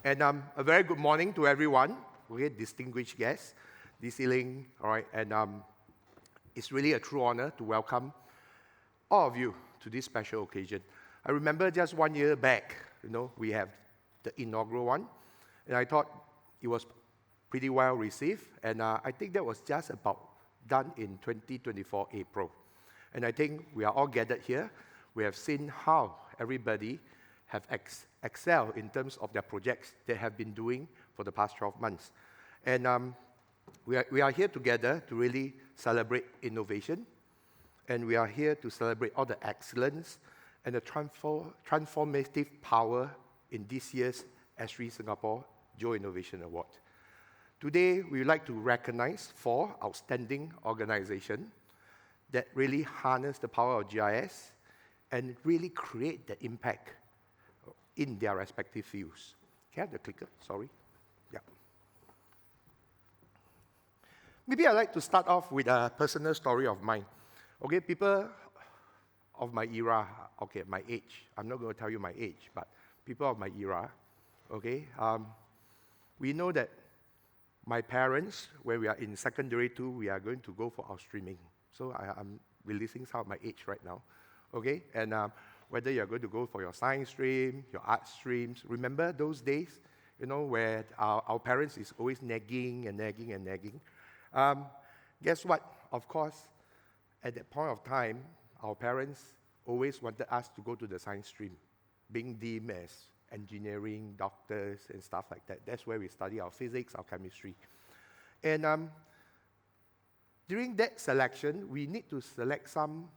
And a very good morning to everyone, okay, distinguished guests, this evening, all right, and it's really a true honor to welcome all of you to this special occasion. I remember just 1 year back, we have the inaugural one, and I thought it was pretty well received, and I think that was just about done in 2024 April. And I think we are all gathered here. We have seen how everybody have excelled in terms of their projects they have been doing for the past 12 months. And we are here together to really celebrate innovation, and we are here to celebrate all the excellence and the transformative power in this year's Esri Singapore Geo Innovation Award. Today, we would like to recognize 4 outstanding organizations that really harness the power of GIS and really create the impact in their respective fields. Can I have the clicker? Sorry. Yeah. Maybe I'd like to start off with a personal story of mine. Okay, people of my era, okay, my age. I'm not going to tell you my age, but people of my era, okay, we know that my parents, when we are in secondary 2, we are going to go for our streaming. So I'm releasing some of my age right now, okay? And whether you're going to go for your science stream, your art streams, remember those days, where our parents is always nagging and nagging and nagging. Guess what? Of course, at that point of time, our parents always wanted us to go to the science stream, being deemed as engineering, doctors, and stuff like that. That's where we study our physics, our chemistry. And during that selection, we need to select some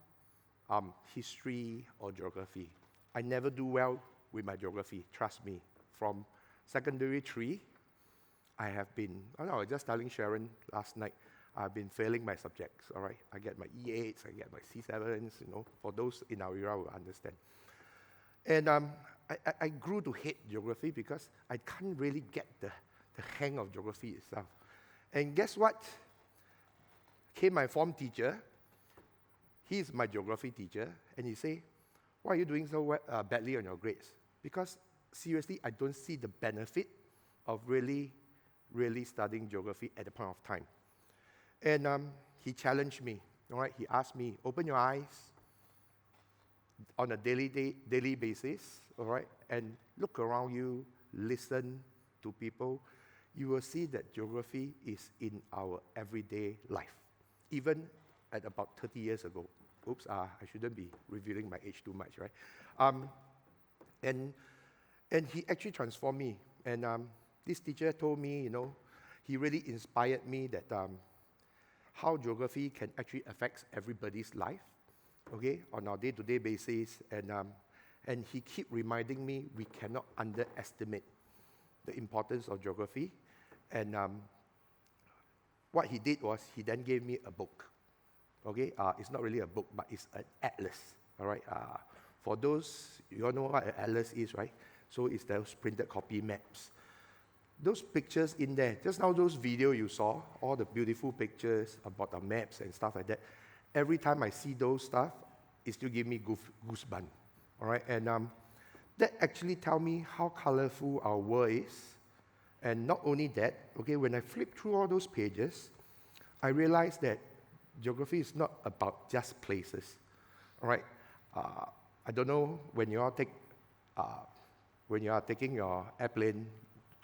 history or geography. I never do well with my geography, trust me. From secondary 3, I was just telling Sharon last night, I've been failing my subjects, all right? I get my E8s, I get my C7s, for those in our era will understand. And I grew to hate geography because I can't really get the hang of geography itself. And guess what? Came my form teacher. He's my geography teacher, and he say, "Why are you doing so badly on your grades?" Because seriously, I don't see the benefit of really studying geography at the point of time. And he challenged me, all right? He asked me, open your eyes on a daily basis, all right? And look around you, listen to people. You will see that geography is in our everyday life, even at about 30 years ago. Oops, I shouldn't be revealing my age too much, right? And he actually transformed me. And this teacher told me, he really inspired me that how geography can actually affect everybody's life, okay, on our day-to-day basis. And he keep reminding me we cannot underestimate the importance of geography. And what he did was he then gave me a book. Okay, it's not really a book, but it's an atlas, all right? For those, you all know what an atlas is, right? So it's those printed copy maps. Those pictures in there, just now those video you saw, all the beautiful pictures about the maps and stuff like that, every time I see those stuff, it still gives me goosebumps, all right? And that actually tell me how colorful our world is. And not only that, okay, when I flip through all those pages, I realized that geography is not about just places, all right? I don't know when you are taking your airplane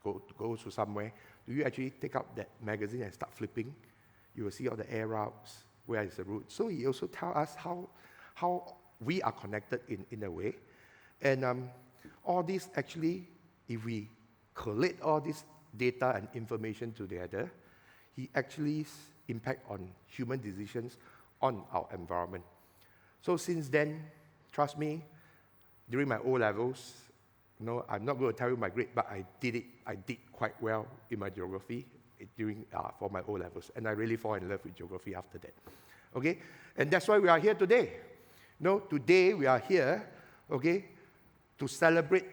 go to somewhere, do you actually take out that magazine and start flipping? You will see all the air routes, where is the route. So he also tells us how we are connected in a way. And all this actually, if we collate all this data and information together, he actually impact on human decisions on our environment. So since then, trust me, during my O-levels, I'm not going to tell you my grade, but I did quite well in my geography for my O-levels, and I really fall in love with geography after that. Okay, and that's why we are here today. Today we are here, okay, to celebrate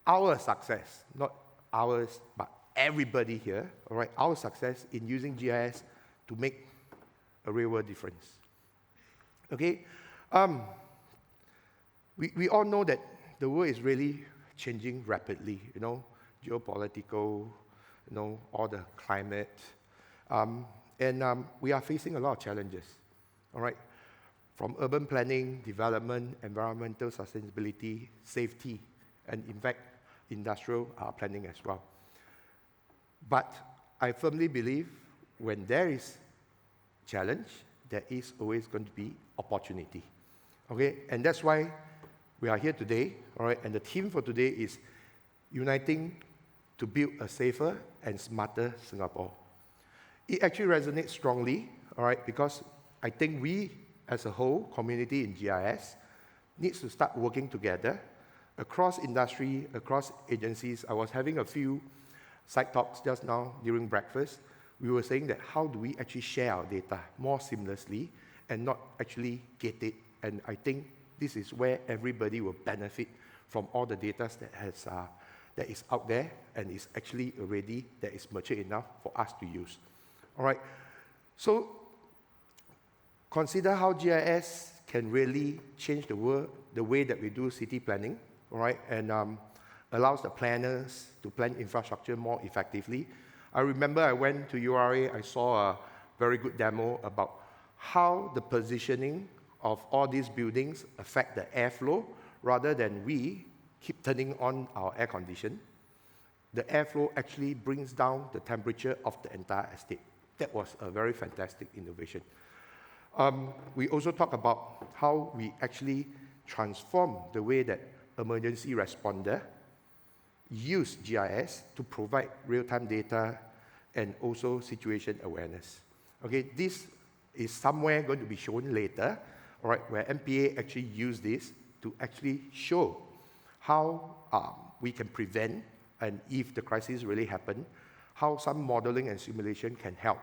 our success, not ours, but everybody here, all right, our success in using GIS to make a real-world difference. Okay, we all know that the world is really changing rapidly. geopolitical, all the climate. We are facing a lot of challenges, all right? From urban planning, development, environmental sustainability, safety, and in fact, industrial planning as well. But I firmly believe when there is challenge, there is always going to be opportunity, okay? And that's why we are here today, all right? And the theme for today is uniting to build a safer and smarter Singapore. It actually resonates strongly, all right, because I think we, as a whole community in GIS, needs to start working together across industry, across agencies. I was having a few side talks just now during breakfast. We were saying that how do we actually share our data more seamlessly and not actually get it. And I think this is where everybody will benefit from all the data that is out there and is actually already, that is mature enough for us to use. All right, so consider how GIS can really change the world, the way that we do city planning, all right, and allows the planners to plan infrastructure more effectively. I remember I went to URA, I saw a very good demo about how the positioning of all these buildings affect the airflow rather than we keep turning on our air condition. The airflow actually brings down the temperature of the entire estate. That was a very fantastic innovation. We also talk about how we actually transform the way that emergency responder use GIS to provide real-time data and also situation awareness. Okay, this is somewhere going to be shown later, all right, where MPA actually use this to actually show how we can prevent, and if the crisis really happen, how some modeling and simulation can help.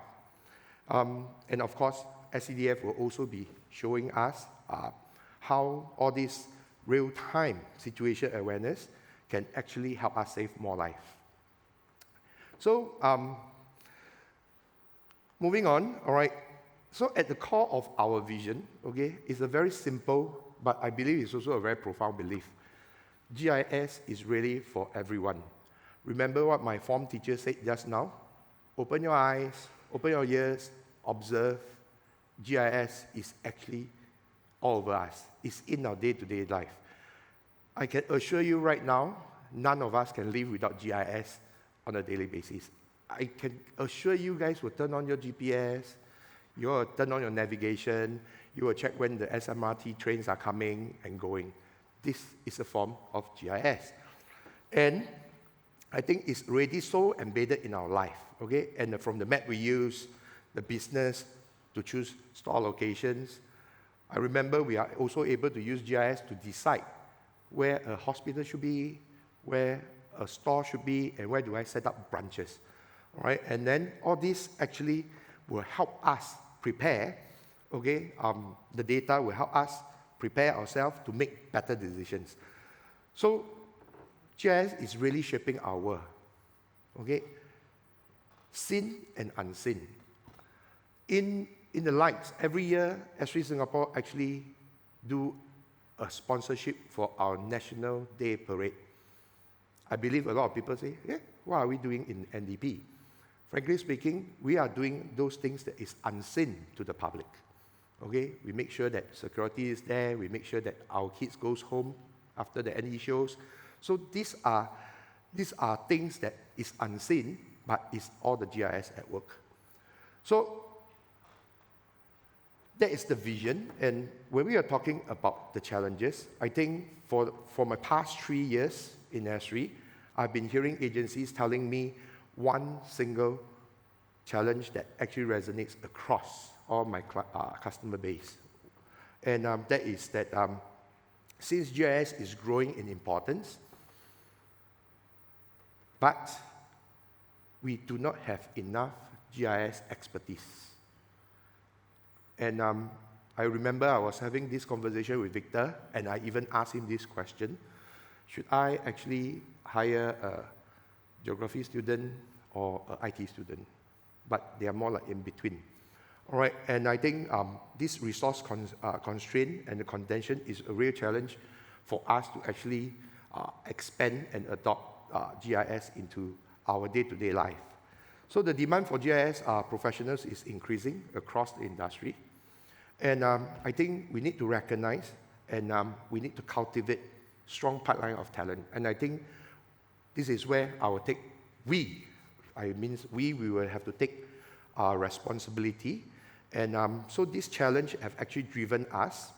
And of course, SCDF will also be showing us how all this real-time situation awareness can actually help us save more life. So, moving on, all right. So at the core of our vision, okay, is a very simple, but I believe it's also a very profound belief. GIS is really for everyone. Remember what my form teacher said just now? Open your eyes, open your ears, observe. GIS is actually all over us. It's in our day-to-day life. I can assure you right now, none of us can live without GIS on a daily basis. I can assure you guys will turn on your GPS, you will turn on your navigation, you will check when the SMRT trains are coming and going. This is a form of GIS. And I think it's already so embedded in our life, okay? And from the map we use, the business to choose store locations. I remember we are also able to use GIS to decide where a hospital should be, where a store should be, and where do I set up branches, all right? And then all this actually will help us prepare, okay? The data will help us prepare ourselves to make better decisions. So GIS is really shaping our world, okay? Seen and unseen. In the lights, every year, S3 Singapore actually do a sponsorship for our National Day Parade. I believe a lot of people say, yeah, what are we doing in NDP? Frankly speaking, we are doing those things that is unseen to the public. Okay, we make sure that security is there, we make sure that our kids goes home after the NE shows. So these are things that is unseen, but it's all the GIS at work. So that is the vision, and when we are talking about the challenges, I think for my past 3 years in S3, I've been hearing agencies telling me one single challenge that actually resonates across all my customer base. And that is that since GIS is growing in importance, but we do not have enough GIS expertise. And I remember I was having this conversation with Victor, and I even asked him this question: should I actually hire a geography student or an IT student? But they are more like in between. All right, and I think this resource constraint and the contention is a real challenge for us to actually expand and adopt GIS into our day-to-day life. So the demand for GIS professionals is increasing across the industry. And I think we need to recognize and we need to cultivate strong pipeline of talent. And I think this is where we will have to take our responsibility. And so this challenge have actually driven us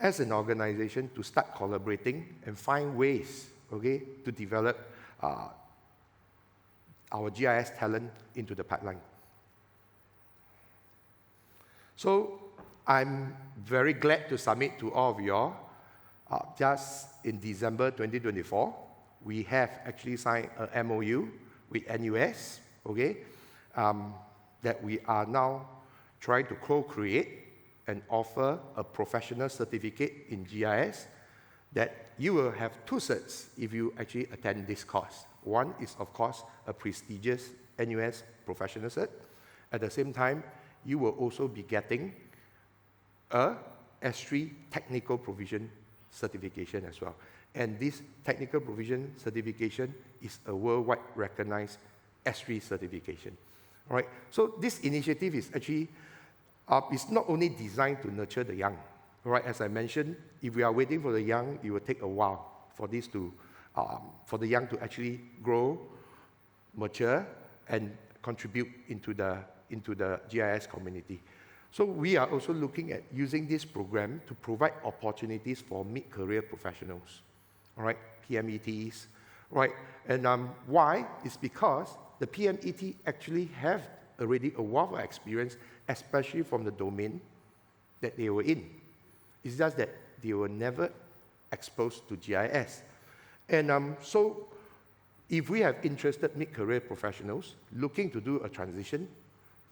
as an organization to start collaborating and find ways, okay, to develop our GIS talent into the pipeline. So I'm very glad to submit to all of you all, just in December 2024, we have actually signed a MOU with NUS, okay, that we are now trying to co-create and offer a professional certificate in GIS that you will have 2 certs if you actually attend this course. One is, of course, a prestigious NUS professional cert. At the same time, you will also be getting a S3 technical provision certification as well. And this technical provision certification is a worldwide recognized S3 certification. All right? So this initiative is actually it's not only designed to nurture the young. All right? As I mentioned, if we are waiting for the young, it will take a while for this to for the young to actually grow, mature, and contribute into the GIS community. So we are also looking at using this program to provide opportunities for mid-career professionals, all right, PMETs, right? And why? It's because the PMET actually have already a wealth of experience, especially from the domain that they were in. It's just that they were never exposed to GIS. And so if we have interested mid-career professionals looking to do a transition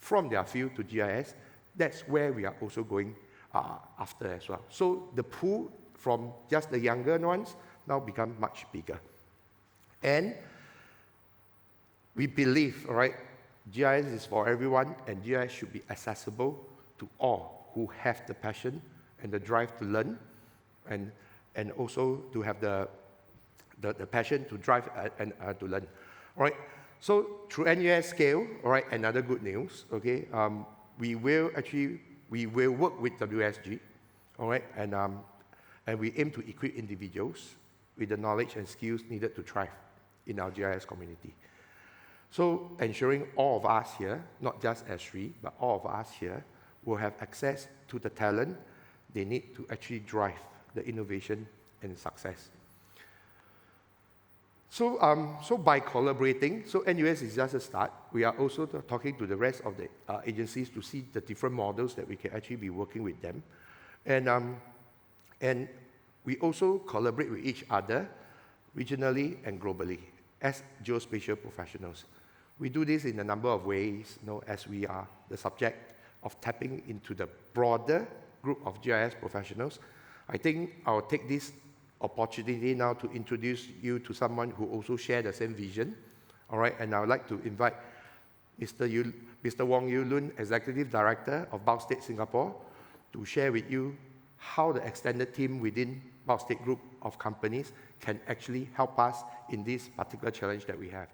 from their field to GIS, that's where we are also going after as well. So the pool from just the younger ones now become much bigger. And we believe, all right, GIS is for everyone, and GIS should be accessible to all who have the passion and the drive to learn, and also to have the passion to drive and to learn. All right. So through NUS Scale, all right, another good news, okay, we will work with WSG, all right, and we aim to equip individuals with the knowledge and skills needed to thrive in our GIS community. So ensuring all of us here, not just S3, but all of us here, will have access to the talent they need to actually drive the innovation and success. So by collaborating, so NUS is just a start. We are also talking to the rest of the agencies to see the different models that we can actually be working with them. And we also collaborate with each other regionally and globally as geospatial professionals. We do this in a number of ways, as we are the subject of tapping into the broader group of GIS professionals. I think I'll take this opportunity now to introduce you to someone who also shares the same vision. All right, and I would like to invite Mr. Wong Yew Loon, Executive Director of Bulk State Singapore, to share with you how the extended team within Bulk State Group of companies can actually help us in this particular challenge that we have.